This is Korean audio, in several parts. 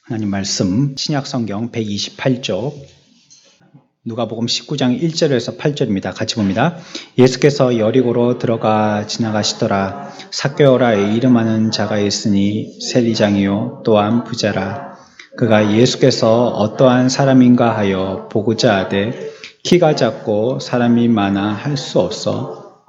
하나님 말씀 신약 성경 128쪽 누가복음 19장 1절에서 8절입니다. 같이 봅니다. 예수께서 여리고로 들어가 지나가시더라. 삭개오라 이름하는 자가 있으니 세리장이요 또한 부자라. 그가 예수께서 어떠한 사람인가 하여 보고자 하되 키가 작고 사람이 많아 할 수 없어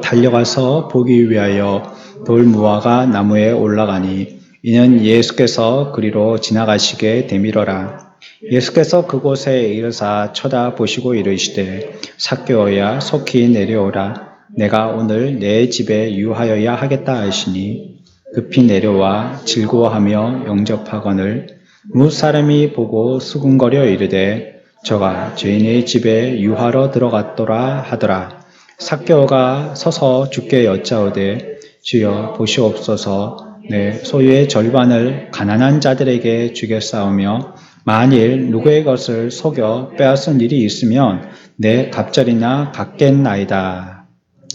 달려가서 보기 위하여 돌무화과 나무에 올라가니 이는 예수께서 그리로 지나가시게 되밀어라. 예수께서 그곳에 이르사 쳐다보시고 이르시되 삭개오야 속히 내려오라. 내가 오늘 내 집에 유하여야 하겠다 하시니 급히 내려와 즐거워하며 영접하거늘 무사람이 보고 수군거려 이르되 저가 죄인의 집에 유하러 들어갔더라 하더라. 삭개오가 서서 주께 여짜오되 주여 보시옵소서. 내 소유의 절반을 가난한 자들에게 주겠사오며 만일 누구의 것을 속여 빼앗은 일이 있으면 내 갑절이나 갚겠나이다.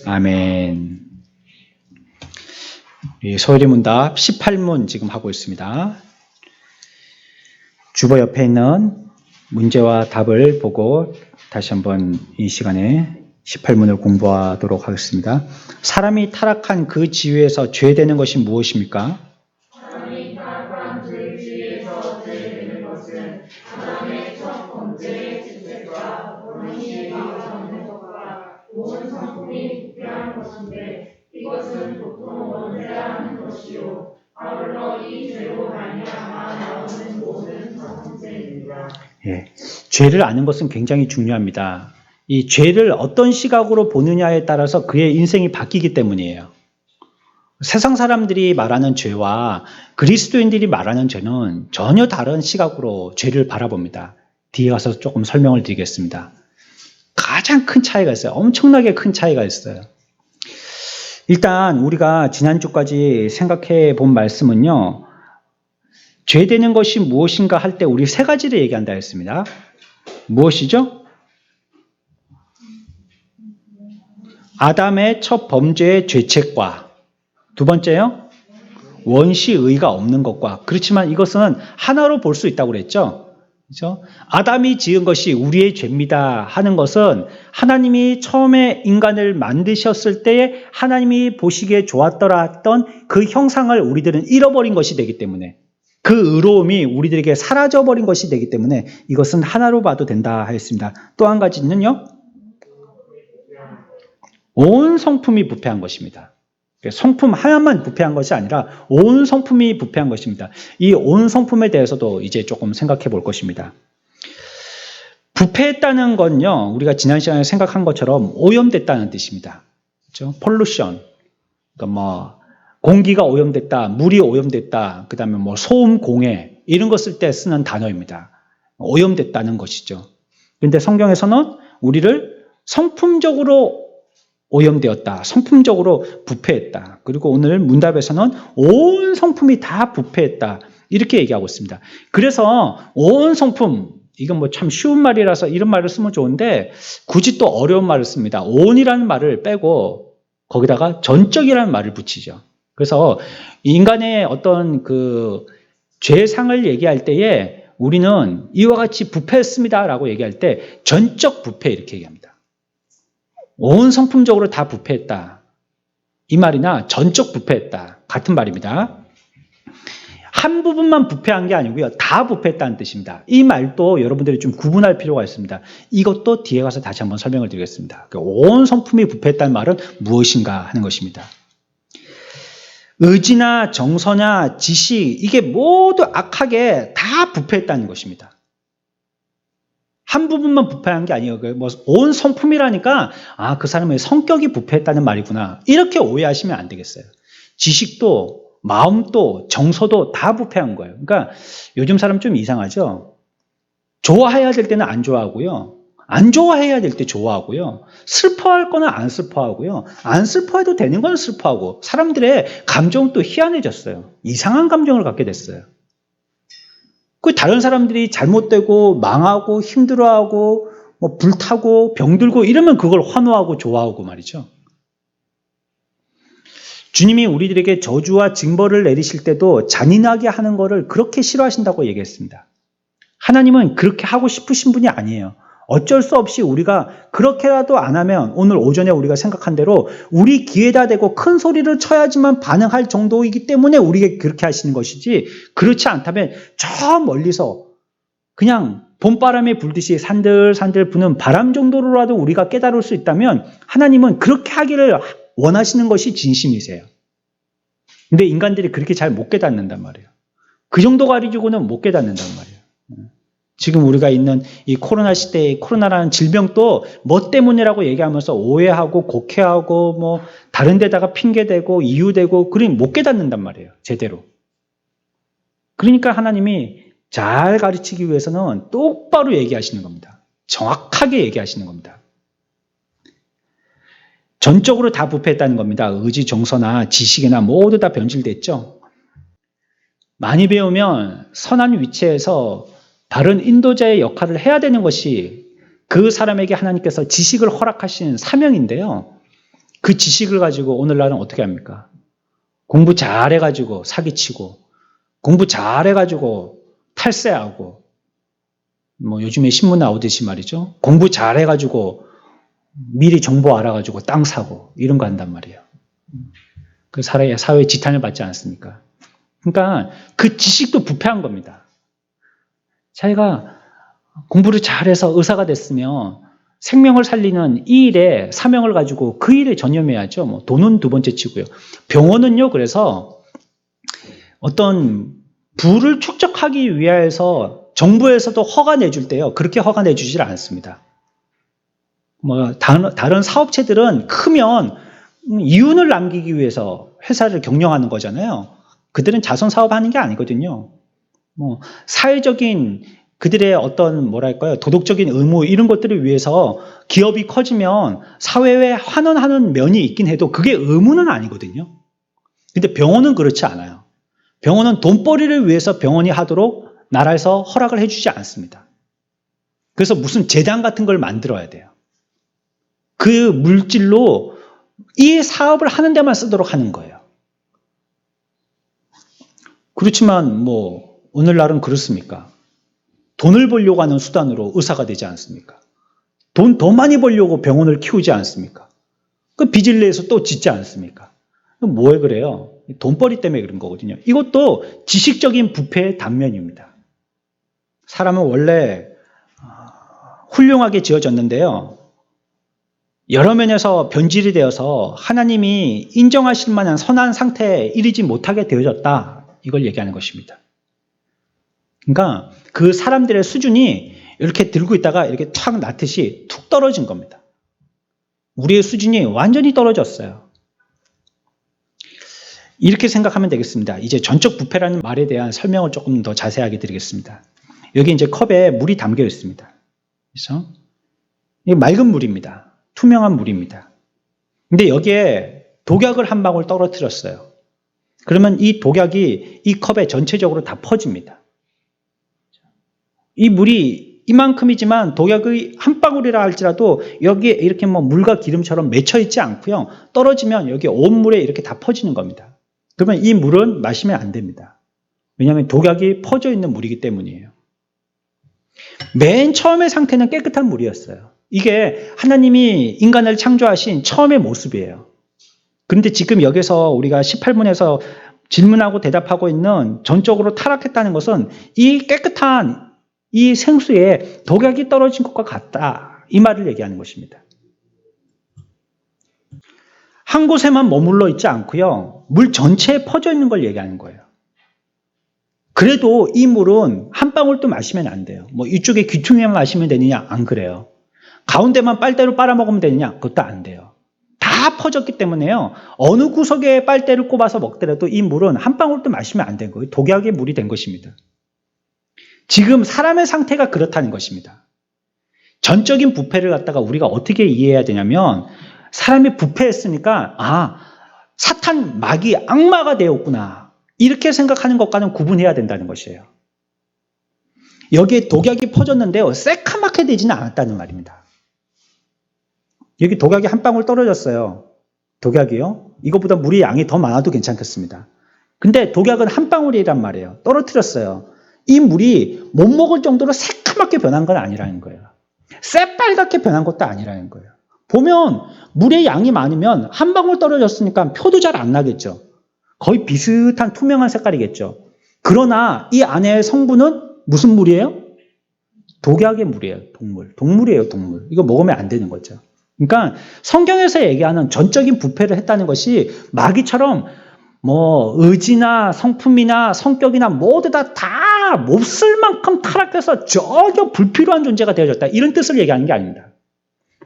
아멘. 소율이 문답 18문 지금 하고 있습니다. 주보 옆에 있는 문제와 답을 보고 다시 한번 이 시간에 18문을 공부하도록 하겠습니다. 사람이 타락한 그 지위에서 죄되는 것이 무엇입니까? 사람이 타락한 그 지위에서 죄되는 것은 아담의 첫 번째 죄책과 원인이 없는 것과 온 성품이 부패한 것인데 이것은 보통 원죄라 하는 것이요 아울러 이 죄로 말미암아 나오는 모든 성문제입니다. 죄를 아는 것은 굉장히 중요합니다. 이 죄를 어떤 시각으로 보느냐에 따라서 그의 인생이 바뀌기 때문이에요. 세상 사람들이 말하는 죄와 그리스도인들이 말하는 죄는 전혀 다른 시각으로 죄를 바라봅니다. 뒤에 가서 조금 설명을 드리겠습니다. 가장 큰 차이가 있어요. 엄청나게 큰 차이가 있어요. 일단 우리가 지난주까지 생각해 본 말씀은요. 죄되는 것이 무엇인가 할 때 우리 세 가지를 얘기한다 했습니다. 무엇이죠? 아담의 첫 범죄의 죄책과 두 번째요. 원시의가 없는 것과 그렇지만 이것은 하나로 볼 수 있다고 그랬죠. 그렇죠? 아담이 지은 것이 우리의 죄입니다 하는 것은 하나님이 처음에 인간을 만드셨을 때에 하나님이 보시기에 좋았더라 했던 그 형상을 우리들은 잃어버린 것이 되기 때문에 그 의로움이 우리들에게 사라져버린 것이 되기 때문에 이것은 하나로 봐도 된다 하였습니다. 또 한 가지는요. 온 성품이 부패한 것입니다. 성품 하나만 부패한 것이 아니라 온 성품이 부패한 것입니다. 이 온 성품에 대해서도 이제 조금 생각해 볼 것입니다. 부패했다는 건요, 우리가 지난 시간에 생각한 것처럼 오염됐다는 뜻입니다. 그렇죠? 폴루션. 그러니까 공기가 오염됐다, 물이 오염됐다, 그 다음에 소음, 공해, 이런 거 쓸 때 쓰는 단어입니다. 오염됐다는 것이죠. 그런데 성경에서는 우리를 성품적으로 오염되었다. 성품적으로 부패했다. 그리고 오늘 문답에서는 온 성품이 다 부패했다. 이렇게 얘기하고 있습니다. 그래서 온 성품, 이건 참 쉬운 말이라서 이런 말을 쓰면 좋은데 굳이 또 어려운 말을 씁니다. 온이라는 말을 빼고 거기다가 전적이라는 말을 붙이죠. 그래서 인간의 어떤 그 죄상을 얘기할 때에 우리는 이와 같이 부패했습니다라고 얘기할 때 전적 부패 이렇게 얘기합니다. 온 성품적으로 다 부패했다. 이 말이나 전적 부패했다. 같은 말입니다. 한 부분만 부패한 게 아니고요. 다 부패했다는 뜻입니다. 이 말도 여러분들이 좀 구분할 필요가 있습니다. 이것도 뒤에 가서 다시 한번 설명을 드리겠습니다. 온 성품이 부패했다는 말은 무엇인가 하는 것입니다. 의지나 정서나 지식, 이게 모두 악하게 다 부패했다는 것입니다. 한 부분만 부패한 게 아니에요. 온 성품이라니까 그 사람의 성격이 부패했다는 말이구나. 이렇게 오해하시면 안 되겠어요. 지식도 마음도 정서도 다 부패한 거예요. 그러니까 요즘 사람 좀 이상하죠. 좋아해야 될 때는 안 좋아하고요. 안 좋아해야 될 때 좋아하고요. 슬퍼할 거는 안 슬퍼하고요. 안 슬퍼해도 되는 건 슬퍼하고 사람들의 감정은 또 희한해졌어요. 이상한 감정을 갖게 됐어요. 그 다른 사람들이 잘못되고 망하고 힘들어하고 불타고 병들고 이러면 그걸 환호하고 좋아하고 말이죠. 주님이 우리들에게 저주와 징벌을 내리실 때도 잔인하게 하는 것을 그렇게 싫어하신다고 얘기했습니다. 하나님은 그렇게 하고 싶으신 분이 아니에요. 어쩔 수 없이 우리가 그렇게라도 안 하면 오늘 오전에 우리가 생각한 대로 우리 귀에다 대고 큰 소리를 쳐야지만 반응할 정도이기 때문에 우리에게 그렇게 하시는 것이지, 그렇지 않다면 저 멀리서 그냥 봄바람에 불듯이 산들산들 부는 바람 정도로라도 우리가 깨달을 수 있다면 하나님은 그렇게 하기를 원하시는 것이 진심이세요. 근데 인간들이 그렇게 잘 못 깨닫는단 말이에요. 그 정도 가지고는 못 깨닫는단 말이에요. 지금 우리가 있는 이 코로나 시대의 코로나라는 질병도 뭐 때문이라고 얘기하면서 오해하고 곡해하고 뭐 다른 데다가 핑계대고 이유대고 그러니 못 깨닫는단 말이에요. 제대로. 그러니까 하나님이 잘 가르치기 위해서는 똑바로 얘기하시는 겁니다. 정확하게 얘기하시는 겁니다. 전적으로 다 부패했다는 겁니다. 의지, 정서나 지식이나 모두 다 변질됐죠. 많이 배우면 선한 위치에서 다른 인도자의 역할을 해야 되는 것이 그 사람에게 하나님께서 지식을 허락하신 사명인데요. 그 지식을 가지고 오늘날은 어떻게 합니까? 공부 잘해가지고 사기치고, 공부 잘해가지고 탈세하고, 뭐 요즘에 신문 나오듯이 말이죠. 공부 잘해가지고 미리 정보 알아가지고 땅 사고 이런 거 한단 말이에요. 그 사회에 지탄을 받지 않습니까? 그러니까 그 지식도 부패한 겁니다. 자기가 공부를 잘해서 의사가 됐으면 생명을 살리는 이 일에 사명을 가지고 그 일에 전념해야죠. 뭐 돈은 두 번째 치고요. 병원은요, 그래서 어떤 부를 축적하기 위해서 정부에서도 허가 내줄 때요, 그렇게 허가 내주질 않습니다. 뭐 다른 사업체들은 크면 이윤을 남기기 위해서 회사를 경영하는 거잖아요. 그들은 자선 사업하는 게 아니거든요. 뭐 사회적인 그들의 어떤 뭐랄까요, 도덕적인 의무 이런 것들을 위해서 기업이 커지면 사회에 환원하는 면이 있긴 해도 그게 의무는 아니거든요. 근데 병원은 그렇지 않아요. 병원은 돈벌이를 위해서 병원이 하도록 나라에서 허락을 해주지 않습니다. 그래서 무슨 재단 같은 걸 만들어야 돼요. 그 물질로 이 사업을 하는 데만 쓰도록 하는 거예요. 그렇지만 뭐 오늘날은 그렇습니까? 돈을 벌려고 하는 수단으로 의사가 되지 않습니까? 돈 더 많이 벌려고 병원을 키우지 않습니까? 그 빚을 내서 또 짓지 않습니까? 뭐에 그래요? 돈벌이 때문에 그런 거거든요. 이것도 지식적인 부패의 단면입니다. 사람은 원래 훌륭하게 지어졌는데요, 여러 면에서 변질이 되어서 하나님이 인정하실 만한 선한 상태에 이르지 못하게 되어졌다. 이걸 얘기하는 것입니다. 그러니까 그 사람들의 수준이 이렇게 들고 있다가 이렇게 탁 낳듯이 툭 떨어진 겁니다. 우리의 수준이 완전히 떨어졌어요. 이렇게 생각하면 되겠습니다. 이제 전적 부패라는 말에 대한 설명을 조금 더 자세하게 드리겠습니다. 여기 이제 컵에 물이 담겨 있습니다. 그래서 이게 맑은 물입니다. 투명한 물입니다. 근데 여기에 독약을 한 방울 떨어뜨렸어요. 그러면 이 독약이 이 컵에 전체적으로 다 퍼집니다. 이 물이 이만큼이지만 독약의 한 방울이라 할지라도 여기에 이렇게 뭐 물과 기름처럼 맺혀 있지 않고요. 떨어지면 여기 온 물에 이렇게 다 퍼지는 겁니다. 그러면 이 물은 마시면 안 됩니다. 왜냐하면 독약이 퍼져 있는 물이기 때문이에요. 맨 처음의 상태는 깨끗한 물이었어요. 이게 하나님이 인간을 창조하신 처음의 모습이에요. 그런데 지금 여기서 우리가 18문에서 질문하고 대답하고 있는 전적으로 타락했다는 것은 이 깨끗한 이 생수에 독약이 떨어진 것과 같다. 이 말을 얘기하는 것입니다. 한 곳에만 머물러 있지 않고요. 물 전체에 퍼져 있는 걸 얘기하는 거예요. 그래도 이 물은 한 방울도 마시면 안 돼요. 뭐 이쪽에 귀퉁이만 마시면 되느냐? 안 그래요. 가운데만 빨대로 빨아먹으면 되느냐? 그것도 안 돼요. 다 퍼졌기 때문에요. 어느 구석에 빨대를 꼽아서 먹더라도 이 물은 한 방울도 마시면 안 된 거예요. 독약의 물이 된 것입니다. 지금 사람의 상태가 그렇다는 것입니다. 전적인 부패를 갖다가 우리가 어떻게 이해해야 되냐면, 사람이 부패했으니까 사탄, 마귀, 악마가 되었구나, 이렇게 생각하는 것과는 구분해야 된다는 것이에요. 여기에 독약이 퍼졌는데요, 새카맣게 되지는 않았다는 말입니다. 여기 독약이 한 방울 떨어졌어요. 독약이요? 이것보다 물의 양이 더 많아도 괜찮겠습니다. 근데 독약은 한 방울이란 말이에요. 떨어뜨렸어요. 이 물이 못 먹을 정도로 새카맣게 변한 건 아니라는 거예요. 새빨갛게 변한 것도 아니라는 거예요. 보면 물의 양이 많으면 한 방울 떨어졌으니까 표도 잘 안 나겠죠. 거의 비슷한 투명한 색깔이겠죠. 그러나 이 안에 성분은 무슨 물이에요? 독약의 물이에요. 동물이에요. 동물. 이거 먹으면 안 되는 거죠. 그러니까 성경에서 얘기하는 전적인 부패를 했다는 것이 마귀처럼 뭐 의지나 성품이나 성격이나 모두 다 몹쓸 만큼 타락해서 전혀 불필요한 존재가 되어졌다. 이런 뜻을 얘기하는 게 아닙니다.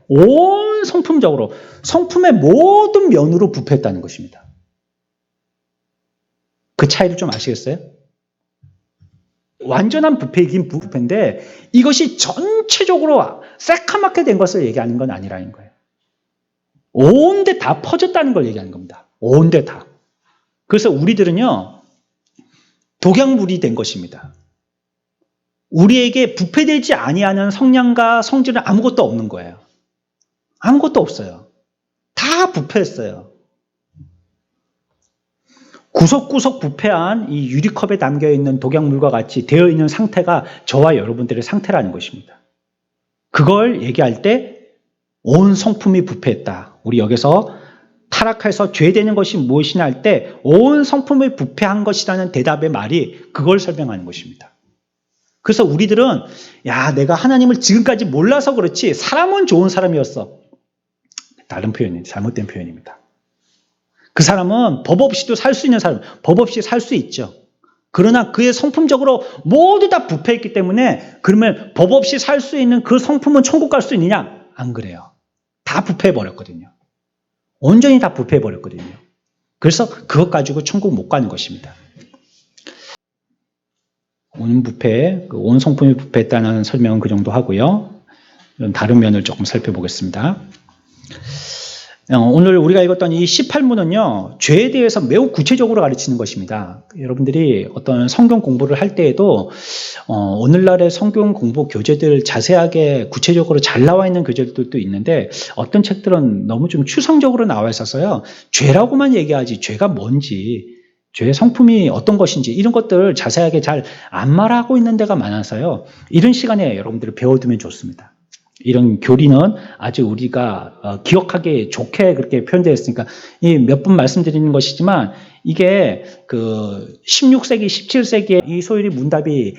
온 성품적으로 성품의 모든 면으로 부패했다는 것입니다. 그 차이를 좀 아시겠어요? 완전한 부패이긴 부패인데 이것이 전체적으로 새카맣게 된 것을 얘기하는 건 아니라는 거예요. 온데 다 퍼졌다는 걸 얘기하는 겁니다. 온데 다. 그래서 우리들은요, 독약물이 된 것입니다. 우리에게 부패되지 아니하는 성량과 성질은 아무것도 없는 거예요. 아무것도 없어요. 다 부패했어요. 구석구석 부패한 이 유리컵에 담겨있는 독약물과 같이 되어 있는 상태가 저와 여러분들의 상태라는 것입니다. 그걸 얘기할 때 온 성품이 부패했다. 우리 여기서 타락해서 죄되는 것이 무엇이냐 할 때 온 성품이 부패한 것이라는 대답의 말이 그걸 설명하는 것입니다. 그래서 우리들은 야, 내가 하나님을 지금까지 몰라서 그렇지 사람은 좋은 사람이었어. 다른 표현이 잘못된 표현입니다. 그 사람은 법 없이도 살 수 있는 사람, 법 없이 살 수 있죠. 그러나 그의 성품적으로 모두 다 부패했기 때문에 그러면 법 없이 살 수 있는 그 성품은 천국 갈 수 있느냐? 안 그래요. 다 부패해버렸거든요. 온전히 다 부패해버렸거든요. 그래서 그것 가지고 천국 못 가는 것입니다. 온 부패, 온 성품이 부패했다는 설명은 그 정도 하고요. 다른 면을 조금 살펴보겠습니다. 오늘 우리가 읽었던 이 18문은요, 죄에 대해서 매우 구체적으로 가르치는 것입니다. 여러분들이 어떤 성경 공부를 할 때에도, 오늘날의 성경 공부 교재들 자세하게 구체적으로 잘 나와 있는 교재들도 있는데, 어떤 책들은 너무 좀 추상적으로 나와 있어서요, 죄라고만 얘기하지, 죄가 뭔지, 죄의 성품이 어떤 것인지, 이런 것들을 자세하게 잘 안 말하고 있는 데가 많아서요, 이런 시간에 여러분들이 배워두면 좋습니다. 이런 교리는 아주 우리가 기억하기 좋게 그렇게 표현되어 있으니까 이 몇 번 말씀드리는 것이지만 이게 그 16세기, 17세기에 이 소율이 문답이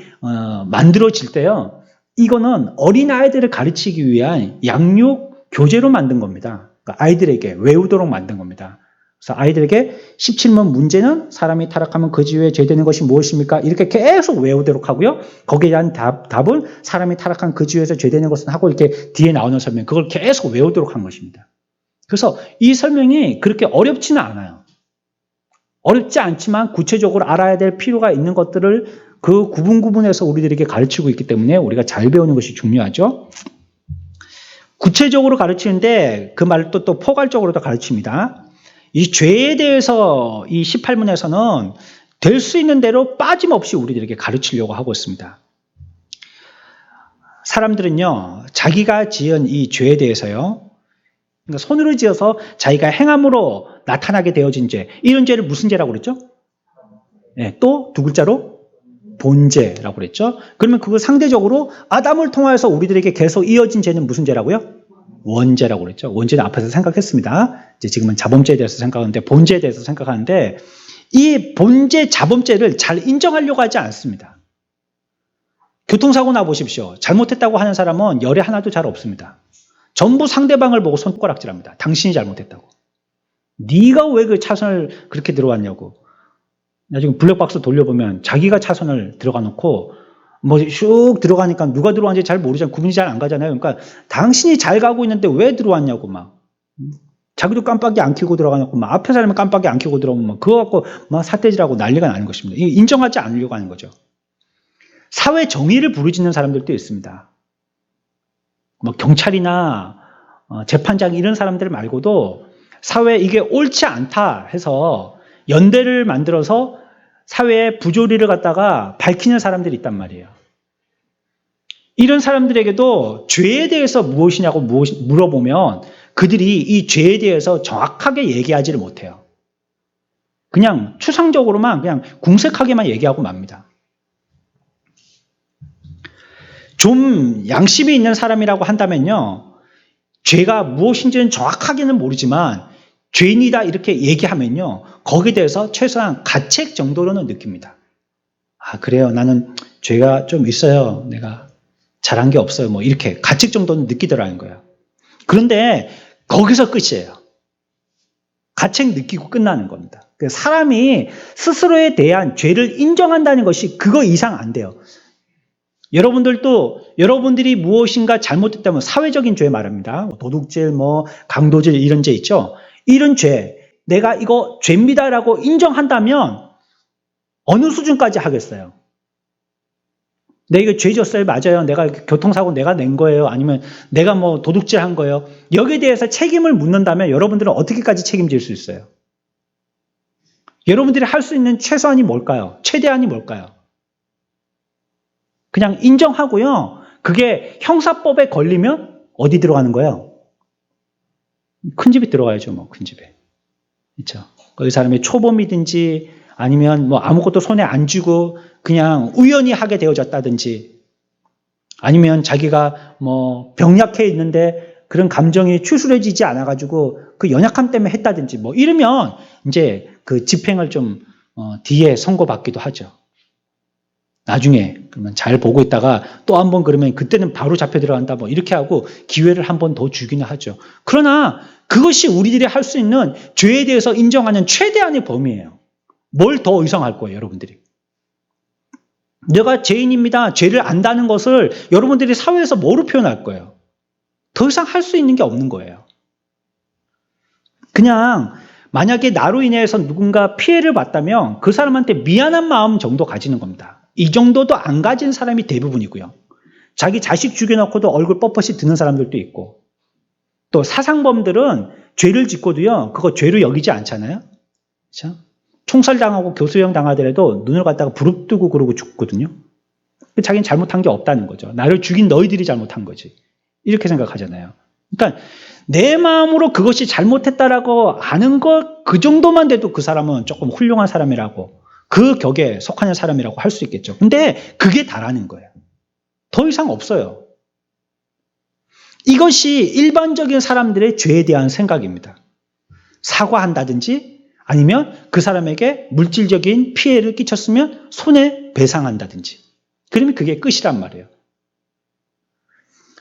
만들어질 때요. 이거는 어린아이들을 가르치기 위한 양육 교재로 만든 겁니다. 그러니까 아이들에게 외우도록 만든 겁니다. 그래서 아이들에게 17문 문제는 사람이 타락하면 그 지위에 죄되는 것이 무엇입니까? 이렇게 계속 외우도록 하고요. 거기에 대한 답은 사람이 타락한 그 지위에서 죄되는 것은 하고 이렇게 뒤에 나오는 설명, 그걸 계속 외우도록 한 것입니다. 그래서 이 설명이 그렇게 어렵지는 않아요. 어렵지 않지만 구체적으로 알아야 될 필요가 있는 것들을 그 구분해서 우리들에게 가르치고 있기 때문에 우리가 잘 배우는 것이 중요하죠. 구체적으로 가르치는데 그 말도 또 포괄적으로도 가르칩니다. 이 죄에 대해서 이 18문에서는 될 수 있는 대로 빠짐없이 우리들에게 가르치려고 하고 있습니다. 사람들은요, 자기가 지은 이 죄에 대해서요, 그러니까 손으로 지어서 자기가 행함으로 나타나게 되어진 죄, 이런 죄를 무슨 죄라고 그랬죠? 네, 또 두 글자로 본죄라고 그랬죠? 그러면 그거 상대적으로 아담을 통하여서 우리들에게 계속 이어진 죄는 무슨 죄라고요? 원죄라고 그랬죠. 원죄는 앞에서 생각했습니다. 이제 지금은 자범죄에 대해서 생각하는데 본죄에 대해서 생각하는데 이 본죄, 자범죄를 잘 인정하려고 하지 않습니다. 교통사고 나 보십시오. 잘못했다고 하는 사람은 열에 하나도 잘 없습니다. 전부 상대방을 보고 손가락질합니다. 당신이 잘못했다고. 네가 왜 그 차선을 그렇게 들어왔냐고. 나중에 블랙박스 돌려보면 자기가 차선을 들어가 놓고 뭐 슉 들어가니까 누가 들어왔는지 잘 모르잖아요. 구분이 잘 안 가잖아요. 그러니까 당신이 잘 가고 있는데 왜 들어왔냐고 막. 자기도 깜빡이 안 켜고 들어가 놓고 막 앞에 사람이 깜빡이 안 켜고 들어오면 막 그거 갖고 막 사태질하고 난리가 나는 것입니다. 인정하지 않으려고 하는 거죠. 사회 정의를 부르짖는 사람들도 있습니다. 뭐 경찰이나 재판장 이런 사람들 말고도 사회에 이게 옳지 않다 해서 연대를 만들어서 사회의 부조리를 갖다가 밝히는 사람들이 있단 말이에요. 이런 사람들에게도 죄에 대해서 무엇이냐고 물어보면 그들이 이 죄에 대해서 정확하게 얘기하지를 못해요. 그냥 추상적으로만 그냥 궁색하게만 얘기하고 맙니다. 좀 양심이 있는 사람이라고 한다면요, 죄가 무엇인지는 정확하게는 모르지만 죄인이다 이렇게 얘기하면요, 거기에 대해서 최소한 가책 정도로는 느낍니다. 아, 그래요. 나는 죄가 좀 있어요. 내가 잘한 게 없어요. 뭐 이렇게 가책 정도는 느끼더라는 거예요. 그런데 거기서 끝이에요. 가책 느끼고 끝나는 겁니다. 사람이 스스로에 대한 죄를 인정한다는 것이 그거 이상 안 돼요. 여러분들도 여러분들이 무엇인가 잘못했다면 사회적인 죄 말합니다. 도둑질, 뭐 강도질 이런 죄 있죠. 이런 죄, 내가 이거 죄입니다라고 인정한다면 어느 수준까지 하겠어요? 내가 이거 죄 졌어요. 맞아요. 내가 교통사고 내가 낸 거예요. 아니면 내가 뭐 도둑질 한 거예요. 여기에 대해서 책임을 묻는다면 여러분들은 어떻게까지 책임질 수 있어요? 여러분들이 할 수 있는 최소한이 뭘까요? 최대한이 뭘까요? 그냥 인정하고요. 그게 형사법에 걸리면 어디 들어가는 거예요? 큰 집에 들어가야죠. 뭐 큰 집에. 그렇죠? 그 사람이 초범이든지 아니면 뭐 아무것도 손에 안 쥐고 그냥 우연히 하게 되어졌다든지 아니면 자기가 뭐 병약해 있는데 그런 감정이 추스려지지 않아가지고 그 연약함 때문에 했다든지 뭐 이러면 이제 그 집행을 좀 뒤에 선고받기도 하죠. 나중에 그러면 잘 보고 있다가 또 한 번 그러면 그때는 바로 잡혀 들어간다 뭐 이렇게 하고 기회를 한 번 더 주기는 하죠. 그러나 그것이 우리들이 할 수 있는 죄에 대해서 인정하는 최대한의 범위예요. 뭘 더 이상할 거예요, 여러분들이. 내가 죄인입니다. 죄를 안다는 것을 여러분들이 사회에서 뭐로 표현할 거예요? 더 이상 할 수 있는 게 없는 거예요. 그냥 만약에 나로 인해서 누군가 피해를 봤다면 그 사람한테 미안한 마음 정도 가지는 겁니다. 이 정도도 안 가진 사람이 대부분이고요. 자기 자식 죽여놓고도 얼굴 뻣뻣이 드는 사람들도 있고 또 사상범들은 죄를 짓고도요. 그거 죄로 여기지 않잖아요. 그렇죠? 총살당하고 교수형 당하더라도 눈을 갖다가 부릅뜨고 그러고 죽거든요. 자기는 잘못한 게 없다는 거죠. 나를 죽인 너희들이 잘못한 거지. 이렇게 생각하잖아요. 그러니까 내 마음으로 그것이 잘못했다라고 아는 것 그 정도만 돼도 그 사람은 조금 훌륭한 사람이라고 그 격에 속하는 사람이라고 할 수 있겠죠. 근데 그게 다라는 거예요. 더 이상 없어요. 이것이 일반적인 사람들의 죄에 대한 생각입니다. 사과한다든지 아니면 그 사람에게 물질적인 피해를 끼쳤으면 손해배상한다든지 그러면 그게 끝이란 말이에요.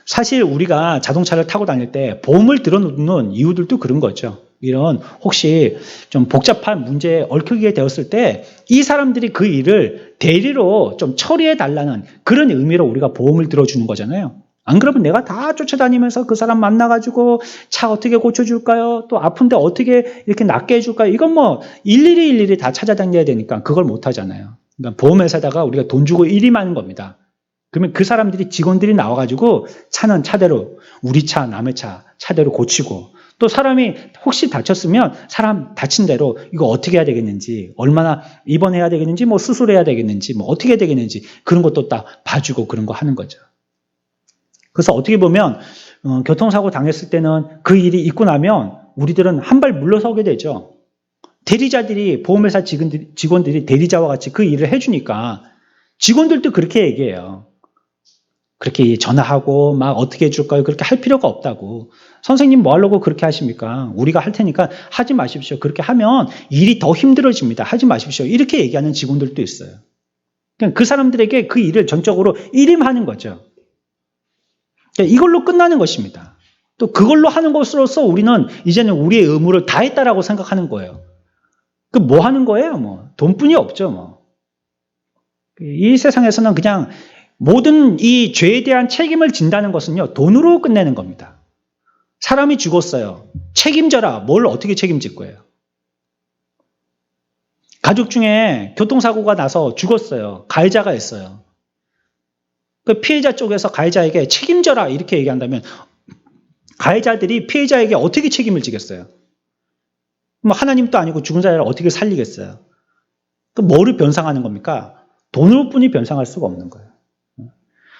사실 우리가 자동차를 타고 다닐 때 보험을 들어놓는 이유들도 그런 거죠. 이런 혹시 좀 복잡한 문제에 얽히게 되었을 때 이 사람들이 그 일을 대리로 좀 처리해 달라는 그런 의미로 우리가 보험을 들어주는 거잖아요. 안 그러면 내가 다 쫓아다니면서 그 사람 만나가지고 차 어떻게 고쳐줄까요? 또 아픈데 어떻게 이렇게 낫게 해줄까요? 이건 뭐 일일이 다 찾아다녀야 되니까 그걸 못 하잖아요. 그러니까 보험회사다가 우리가 돈 주고 일임하는 겁니다. 그러면 그 사람들이 직원들이 나와가지고 차는 차대로 우리 차, 남의 차 차대로 고치고 또 사람이 혹시 다쳤으면 사람 다친 대로 이거 어떻게 해야 되겠는지 얼마나 입원해야 되겠는지 뭐 수술해야 되겠는지 뭐 어떻게 해야 되겠는지 그런 것도 딱 봐주고 그런 거 하는 거죠. 그래서 어떻게 보면 교통사고 당했을 때는 그 일이 있고 나면 우리들은 한 발 물러서게 되죠. 대리자들이 보험회사 직원들이 대리자와 같이 그 일을 해주니까 직원들도 그렇게 얘기해요. 그렇게 전화하고 막 어떻게 해줄까요? 그렇게 할 필요가 없다고. 선생님 뭐 하려고 그렇게 하십니까? 우리가 할 테니까 하지 마십시오. 그렇게 하면 일이 더 힘들어집니다. 하지 마십시오. 이렇게 얘기하는 직원들도 있어요. 그냥 그 사람들에게 그 일을 전적으로 일임하는 거죠. 그러니까 이걸로 끝나는 것입니다. 또 그걸로 하는 것으로서 우리는 이제는 우리의 의무를 다했다라고 생각하는 거예요. 그 뭐 하는 거예요? 뭐 돈뿐이 없죠. 뭐. 이 세상에서는 그냥 모든 이 죄에 대한 책임을 진다는 것은요, 돈으로 끝내는 겁니다. 사람이 죽었어요. 책임져라. 뭘 어떻게 책임질 거예요? 가족 중에 교통사고가 나서 죽었어요. 가해자가 있어요. 그 피해자 쪽에서 가해자에게 책임져라 이렇게 얘기한다면 가해자들이 피해자에게 어떻게 책임을 지겠어요? 뭐 하나님도 아니고 죽은 자를 어떻게 살리겠어요? 그 뭐를 변상하는 겁니까? 돈으로뿐이 변상할 수가 없는 거예요.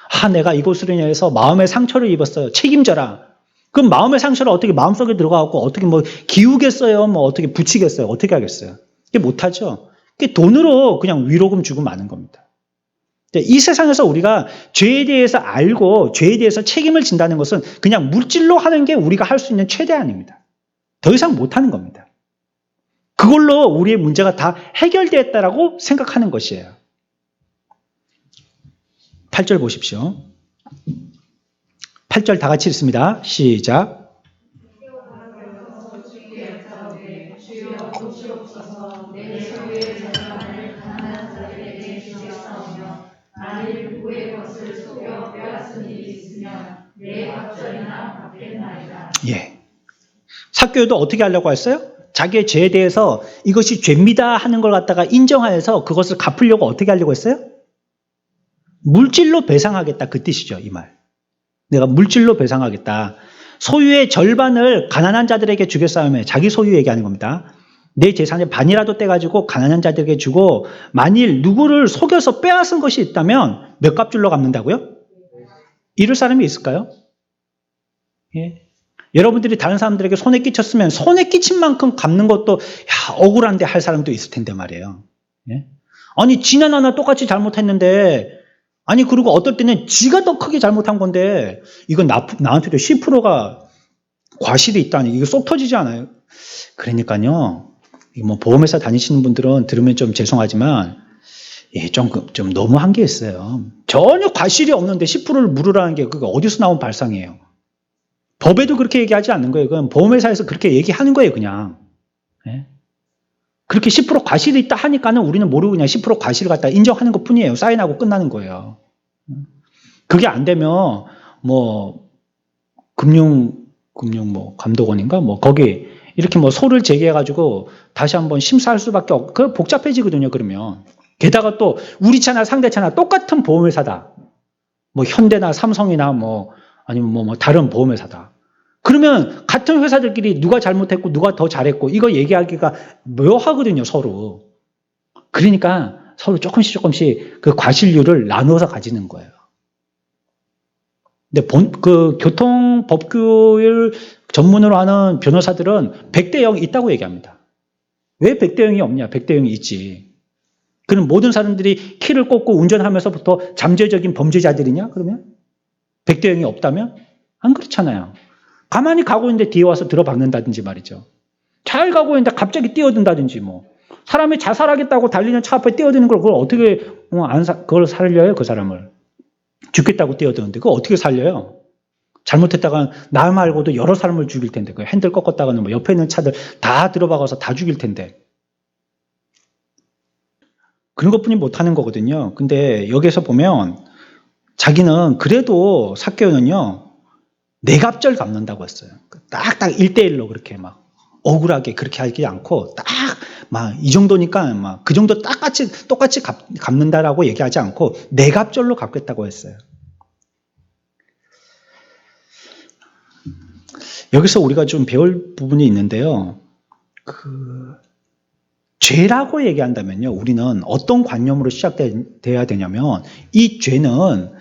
아, 내가 이것으로 인해서 마음의 상처를 입었어요. 책임져라. 그럼 마음의 상처를 어떻게 마음속에 들어가고 어떻게 뭐 기우겠어요? 뭐 어떻게 붙이겠어요? 어떻게 하겠어요? 이게 못하죠. 이게 돈으로 그냥 위로금 주고 마는 겁니다. 이 세상에서 우리가 죄에 대해서 알고 죄에 대해서 책임을 진다는 것은 그냥 물질로 하는 게 우리가 할 수 있는 최대한입니다. 더 이상 못하는 겁니다. 그걸로 우리의 문제가 다 해결되었다라고 생각하는 것이에요. 8절 보십시오. 8절 다 같이 읽습니다. 시작. 만일 누구의 것을 속여 빼앗은 일이 있으면 내 갑절이나 갚겠나이다. 예. 삭개오도 어떻게 하려고 했어요? 자기의 죄에 대해서 이것이 죄입니다 하는 걸 갖다가 인정하여서 그것을 갚으려고 어떻게 하려고 했어요? 물질로 배상하겠다 그 뜻이죠. 이 말. 내가 물질로 배상하겠다. 소유의 절반을 가난한 자들에게 주겠사오며 자기 소유 얘기하는 겁니다. 내 재산의 반이라도 떼가지고 가난한 자들에게 주고 만일 누구를 속여서 빼앗은 것이 있다면 몇 값줄로 갚는다고요? 이럴 사람이 있을까요? 예. 여러분들이 다른 사람들에게 손해 끼쳤으면 손해 끼친 만큼 갚는 것도 억울한데 할 사람도 있을 텐데 말이에요. 예? 아니 지난 하나 똑같이 잘못했는데 아니 그리고 어떨 때는 지가 더 크게 잘못한 건데 이건 나한테도 10%가 과실이 있다니 이거 쏙 터지지 않아요? 그러니까요. 뭐 보험회사 다니시는 분들은 들으면 좀 죄송하지만 예, 좀 너무한 게 있어요. 전혀 과실이 없는데 10%를 물으라는 게 그거 어디서 나온 발상이에요. 법에도 그렇게 얘기하지 않는 거예요. 그건 보험회사에서 그렇게 얘기하는 거예요, 그냥. 예? 그렇게 10% 과실이 있다 하니까는 우리는 모르고 그냥 10% 과실을 갖다 인정하는 것 뿐이에요. 사인하고 끝나는 거예요. 그게 안 되면 뭐 금융 뭐 감독원인가 뭐 거기 이렇게 뭐 소를 제기해가지고 다시 한번 심사할 수밖에 그 복잡해지거든요. 그러면 게다가 또 우리 차나 상대 차나 똑같은 보험회사다. 뭐 현대나 삼성이나 뭐 아니면 뭐 다른 보험회사다. 그러면 같은 회사들끼리 누가 잘못했고 누가 더 잘했고 이거 얘기하기가 묘하거든요. 서로. 그러니까 서로 조금씩 그 과실률을 나누어서 가지는 거예요. 근데 그 교통법규를 전문으로 하는 변호사들은 100대 0이 있다고 얘기합니다. 왜 100대 0이 없냐? 100대 0이 있지. 그럼 모든 사람들이 키를 꽂고 운전하면서부터 잠재적인 범죄자들이냐? 그러면? 100대 0이 없다면? 안 그렇잖아요. 가만히 가고 있는데 뒤에 와서 들어박는다든지 말이죠. 잘 가고 있는데 갑자기 뛰어든다든지 뭐. 사람이 자살하겠다고 달리는 차 앞에 뛰어드는 걸 그걸 어떻게 그걸 살려요? 그 사람을. 죽겠다고 뛰어드는데 그거 어떻게 살려요? 잘못했다가 나 말고도 여러 사람을 죽일 텐데 그 핸들 꺾었다가는 뭐 옆에 있는 차들 다 들어박아서 다 죽일 텐데 그런 것뿐이 못하는 거거든요. 근데 여기서 보면 자기는 그래도 삭개오는요 내갑절 갚는다고 했어요. 딱딱 1대1로 그렇게 막 억울하게 그렇게 하지 않고 딱 막 이 정도니까 막 그 정도 똑같이 갚는다라고 얘기하지 않고 내갑절로 갚겠다고 했어요. 여기서 우리가 좀 배울 부분이 있는데요. 죄라고 얘기한다면요. 우리는 어떤 관념으로 시작돼야 되냐면 이 죄는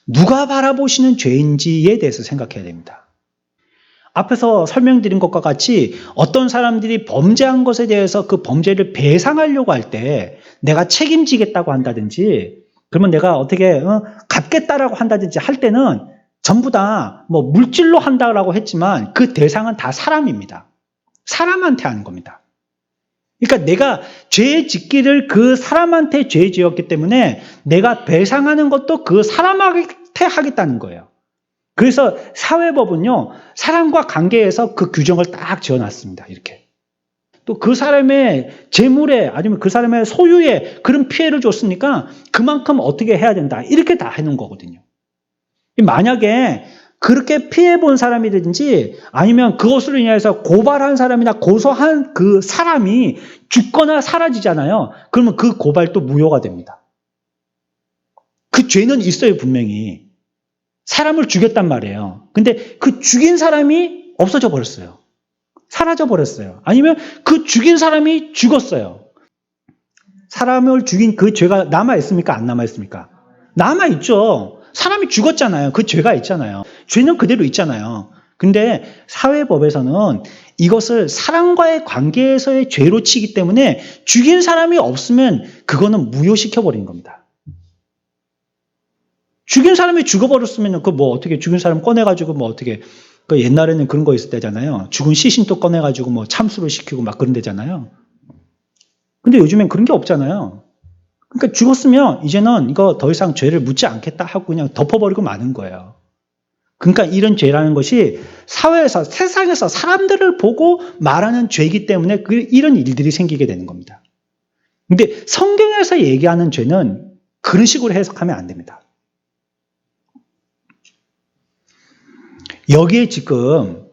누가 바라보시는 죄인지에 대해서 생각해야 됩니다. 앞에서 설명드린 것과 같이 어떤 사람들이 범죄한 것에 대해서 그 범죄를 배상하려고 할 때 내가 책임지겠다고 한다든지 그러면 내가 어떻게 갚겠다라고 한다든지 할 때는 전부 다 뭐 물질로 한다라고 했지만 그 대상은 다 사람입니다. 사람한테 하는 겁니다. 그러니까 내가 죄 짓기를 그 사람한테 죄 지었기 때문에 내가 배상하는 것도 그 사람한테 하겠다는 거예요. 그래서 사회법은요, 사람과 관계에서 그 규정을 딱 지어놨습니다. 이렇게. 또 그 사람의 재물에 아니면 그 사람의 소유에 그런 피해를 줬으니까 그만큼 어떻게 해야 된다. 이렇게 다 해놓은 거거든요. 만약에 그렇게 피해본 사람이든지 아니면 그것으로 인해서 고발한 사람이나 고소한 그 사람이 죽거나 사라지잖아요. 그러면 그 고발도 무효가 됩니다. 그 죄는 있어요, 분명히. 사람을 죽였단 말이에요. 근데 그 죽인 사람이 없어져 버렸어요. 사라져 버렸어요. 아니면 그 죽인 사람이 죽었어요. 사람을 죽인 그 죄가 남아있습니까? 안 남아있습니까? 남아있죠. 사람이 죽었잖아요. 그 죄가 있잖아요. 죄는 그대로 있잖아요. 근데 사회법에서는 이것을 사람과의 관계에서의 죄로 치기 때문에 죽인 사람이 없으면 그거는 무효시켜버린 겁니다. 죽인 사람이 죽어버렸으면 그 뭐 어떻게 죽인 사람 꺼내가지고 뭐 어떻게 그 옛날에는 그런 거 있을 때잖아요. 죽은 시신도 꺼내가지고 뭐 참수를 시키고 막 그런 데잖아요. 근데 요즘엔 그런 게 없잖아요. 그러니까 죽었으면 이제는 이거 더 이상 죄를 묻지 않겠다 하고 그냥 덮어버리고 마는 거예요. 그러니까 이런 죄라는 것이 사회에서, 세상에서 사람들을 보고 말하는 죄이기 때문에 이런 일들이 생기게 되는 겁니다. 근데 성경에서 얘기하는 죄는 그런 식으로 해석하면 안 됩니다. 여기에 지금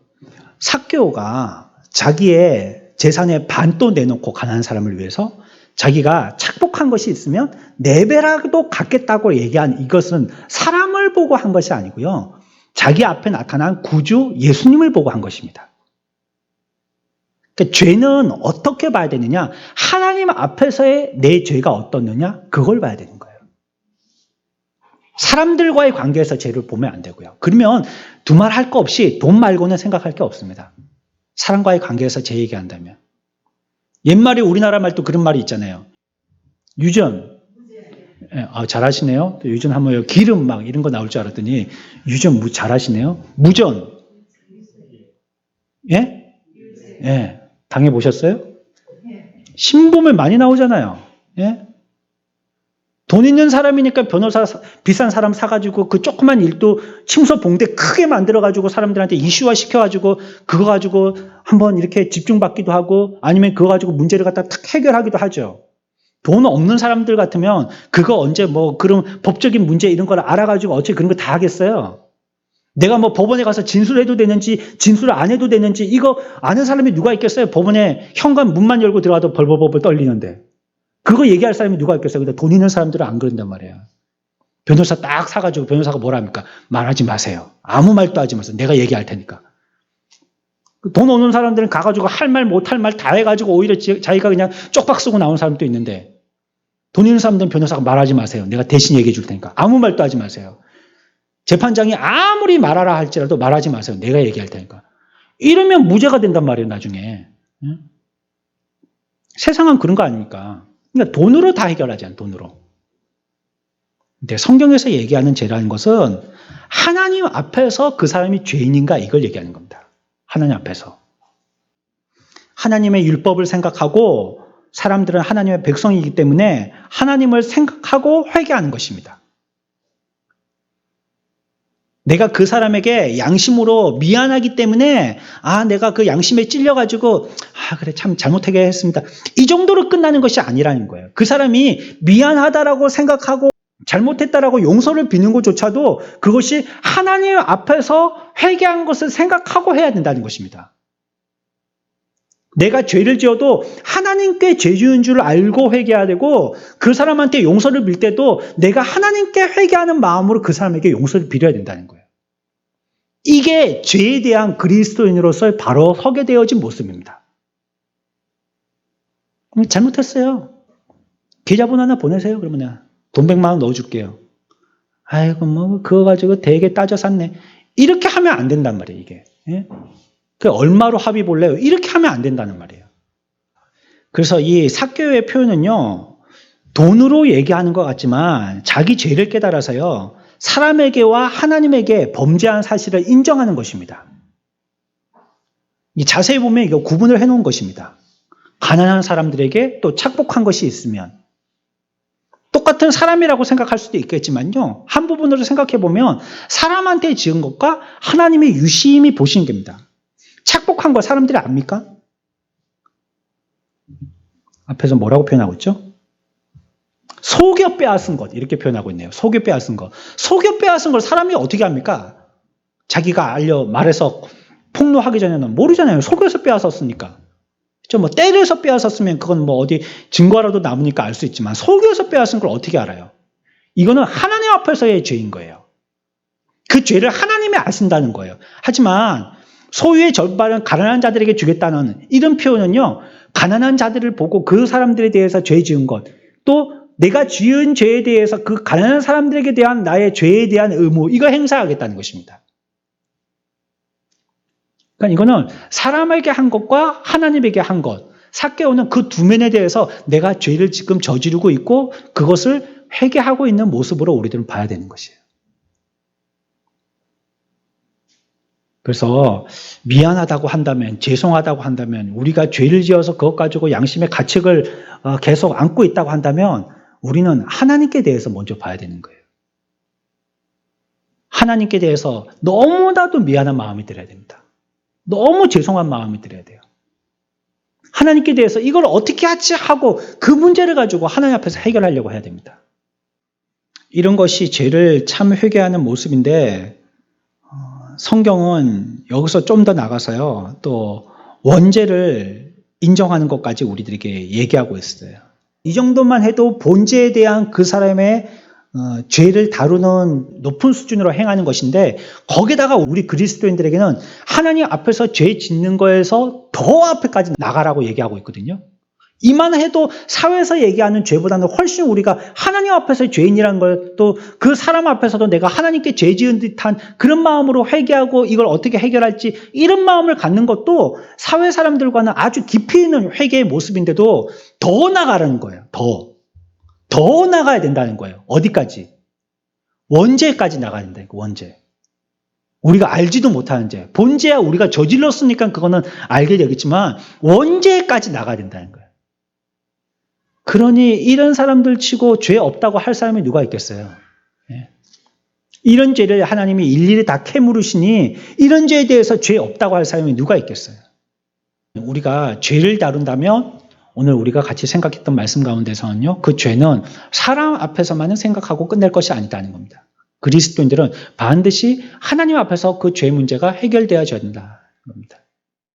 삭개오가 자기의 재산의 반도 내놓고 가난한 사람을 위해서 자기가 착복한 것이 있으면 4배라도 갚겠다고 얘기한 이것은 사람을 보고 한 것이 아니고요. 자기 앞에 나타난 구주 예수님을 보고 한 것입니다. 그러니까 죄는 어떻게 봐야 되느냐? 하나님 앞에서의 내 죄가 어떻느냐? 그걸 봐야 되는 거예요. 사람들과의 관계에서 죄를 보면 안 되고요. 그러면 두말 할 거 없이 돈 말고는 생각할 게 없습니다. 사람과의 관계에서 죄 얘기한다면. 옛말에 우리나라 말도 그런 말이 있잖아요. 유전. 잘하시네요. 유전 하면 기름 막 이런 거 나올 줄 알았더니 유전 잘하시네요. 무전. 예? 예. 당해보셨어요? 신보면 많이 나오잖아요. 예? 돈 있는 사람이니까 변호사 비싼 사람 사가지고 그 조그만 일도 침소 봉대 크게 만들어가지고 사람들한테 이슈화 시켜가지고 그거 가지고 한번 이렇게 집중받기도 하고 아니면 그거 가지고 문제를 갖다 탁 해결하기도 하죠. 돈 없는 사람들 같으면 그거 언제 뭐 그런 법적인 문제 이런 걸 알아가지고 어떻게 그런 거 다 하겠어요? 내가 뭐 법원에 가서 진술해도 되는지 진술을 안 해도 되는지 이거 아는 사람이 누가 있겠어요? 법원에 현관 문만 열고 들어가도 벌벌벌 떨리는데. 그거 얘기할 사람이 누가 있겠어요? 근데 돈 있는 사람들은 안 그런단 말이에요. 변호사 딱 사가지고 변호사가 뭐라 합니까? 말하지 마세요. 아무 말도 하지 마세요. 내가 얘기할 테니까. 돈 없는 사람들은 가가지고 할 말 못할 말 다 해가지고 오히려 자기가 그냥 쪽박 쓰고 나온 사람도 있는데 돈 있는 사람들은 변호사가 말하지 마세요. 내가 대신 얘기해 줄 테니까. 아무 말도 하지 마세요. 재판장이 아무리 말하라 할지라도 말하지 마세요. 내가 얘기할 테니까. 이러면 무죄가 된단 말이에요. 나중에. 세상은 그런 거 아닙니까? 그러니까 돈으로 다 해결하잖아요. 돈으로. 근데 성경에서 얘기하는 죄라는 것은 하나님 앞에서 그 사람이 죄인인가 이걸 얘기하는 겁니다. 하나님 앞에서. 하나님의 율법을 생각하고 사람들은 하나님의 백성이기 때문에 하나님을 생각하고 회개하는 것입니다. 내가 그 사람에게 양심으로 미안하기 때문에 내가 그 양심에 찔려가지고 그래 참 잘못하게 했습니다. 이 정도로 끝나는 것이 아니라는 거예요. 그 사람이 미안하다라고 생각하고 잘못했다라고 용서를 비는 것조차도 그것이 하나님 앞에서 회개한 것을 생각하고 해야 된다는 것입니다. 내가 죄를 지어도 하나님께 죄 지은 줄 알고 회개해야 되고 그 사람한테 용서를 빌 때도 내가 하나님께 회개하는 마음으로 그 사람에게 용서를 빌어야 된다는 거예요. 이게 죄에 대한 그리스도인으로서 바로 서게 되어진 모습입니다. 잘못했어요. 계좌번호 하나 보내세요. 그러면 내가 돈 100만 원 넣어줄게요. 아이고 뭐 그거 가지고 되게 따져 샀네. 이렇게 하면 안 된단 말이에요. 이게. 예? 그 얼마로 합의 볼래요? 이렇게 하면 안 된다는 말이에요. 그래서 이 삭개오의 표현은요. 돈으로 얘기하는 것 같지만 자기 죄를 깨달아서요. 사람에게와 하나님에게 범죄한 사실을 인정하는 것입니다. 자세히 보면 이거 구분을 해놓은 것입니다. 가난한 사람들에게 또 착복한 것이 있으면 똑같은 사람이라고 생각할 수도 있겠지만요. 한 부분으로 생각해 보면 사람한테 지은 것과 하나님의 유심히 보시는 겁니다. 착복한 거 사람들이 압니까? 앞에서 뭐라고 표현하고 있죠? 속여 빼앗은 것 이렇게 표현하고 있네요. 속여 빼앗은 것. 속여 빼앗은 걸 사람이 어떻게 합니까? 자기가 말해서 폭로하기 전에는 모르잖아요. 속여서 빼앗았으니까. 뭐 때려서 빼앗았으면 그건 뭐 어디 증거라도 남으니까 알 수 있지만 속여서 빼앗은 걸 어떻게 알아요? 이거는 하나님 앞에서의 죄인 거예요. 그 죄를 하나님이 아신다는 거예요. 하지만 소유의 절반은 가난한 자들에게 주겠다는 이런 표현은요. 가난한 자들을 보고 그 사람들에 대해서 죄 지은 것 또 내가 지은 죄에 대해서 그 가난한 사람들에게 대한 나의 죄에 대한 의무 이거 행사하겠다는 것입니다. 그러니까 이거는 사람에게 한 것과 하나님에게 한 것, 삭개오는 그 두 면에 대해서 내가 죄를 지금 저지르고 있고 그것을 회개하고 있는 모습으로 우리들은 봐야 되는 것이에요. 그래서 미안하다고 한다면, 죄송하다고 한다면, 우리가 죄를 지어서 그것 가지고 양심의 가책을 계속 안고 있다고 한다면 우리는 하나님께 대해서 먼저 봐야 되는 거예요. 하나님께 대해서 너무나도 미안한 마음이 들어야 됩니다. 너무 죄송한 마음이 들어야 돼요. 하나님께 대해서 이걸 어떻게 하지 하고 그 문제를 가지고 하나님 앞에서 해결하려고 해야 됩니다. 이런 것이 죄를 참 회개하는 모습인데 성경은 여기서 좀 더 나가서요. 또 원죄를 인정하는 것까지 우리들에게 얘기하고 있어요. 이 정도만 해도 본죄에 대한 그 사람의 죄를 다루는 높은 수준으로 행하는 것인데 거기다가 우리 그리스도인들에게는 하나님 앞에서 죄 짓는 거에서 더 앞에까지 나가라고 얘기하고 있거든요. 이만 해도 사회에서 얘기하는 죄보다는 훨씬 우리가 하나님 앞에서 죄인이라는 걸 또 그 사람 앞에서도 내가 하나님께 죄 지은 듯한 그런 마음으로 회개하고 이걸 어떻게 해결할지 이런 마음을 갖는 것도 사회 사람들과는 아주 깊이 있는 회개의 모습인데도 더 나가라는 거예요. 더 나가야 된다는 거예요. 어디까지? 원죄까지 나가야 된다. 원죄. 우리가 알지도 못하는 죄. 본죄야 우리가 저질렀으니까 그거는 알게 되겠지만 원죄까지 나가야 된다는 거예요. 그러니 이런 사람들 치고 죄 없다고 할 사람이 누가 있겠어요? 예. 이런 죄를 하나님이 일일이 다 캐물으시니 이런 죄에 대해서 죄 없다고 할 사람이 누가 있겠어요? 우리가 죄를 다룬다면 오늘 우리가 같이 생각했던 말씀 가운데서는요. 그 죄는 사람 앞에서만은 생각하고 끝낼 것이 아니다는 겁니다. 그리스도인들은 반드시 하나님 앞에서 그 죄 문제가 해결되어져야 된다는 겁니다.